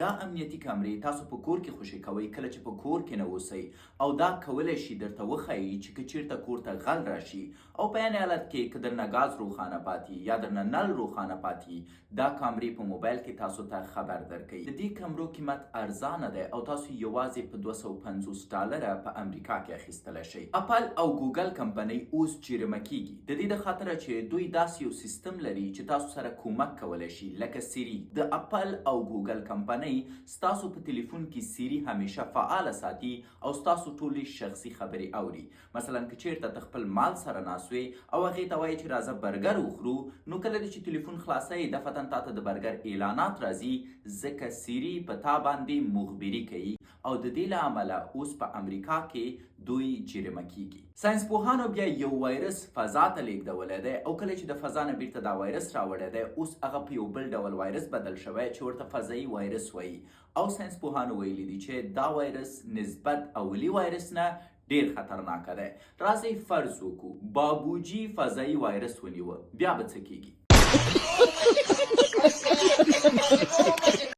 دا امنیتي کامرې تاسو په کور کې خوشی کوئ کله چې په کور کې نه اوسئ او دا کولی شي درته وښیي چې که چیرته کور ته غل راشي او په عین حالت کې که درنه ګاز روښانه پاتې یا درنه نل روښانه پاتې دا کامرې په موبایل کې تاسو ته خبر درکوي. د دې کمرو قیمت ارزانه دی او تاسو یوازې په $250 په امریکا کې اخیستلی شئ. اپل او ګوګل کمپنۍ اوس چیرمه کیږي د دې د خاطره چې دوی داسې یو سیستم لري چې تاسو سره کومک کولی شي لکه سیري. د اپل او ګوګل کمپنۍ ستاسو په تلیفون کې سیري همیشه فعاله ساتي او ستاسو ټولې شخصي خبرې اوري. مثلا که چیرته ته خپل مال سره ناست وې او هغې ته وایي چې راځه برګر وخورو نو کله چې تلیفون خلاصوي دفعتا تاته د برګر اعلانات راځي ځکه سیري په تا باندې مخبري کوي او د دې له امله اوس په امریکا کې دوی جرمه کیږي. ساینسپوهانو بیا یو وایرس فضا ته لیږدولی دی او کله چې د فضا نه بیرته دا وایرس راوړی دی اوس هغه په یو بل ډول وایرس بدل شوی چې ورته فضایي وایرس وایي او ساینسپوهانو ویلي دي چې دا وایرس نسبت اولي وایرس نه ډیر خطرناکه دی. راځئ فرض وکړو بابوجي فضایي وایرس ونیوه بیا به څه کیږي؟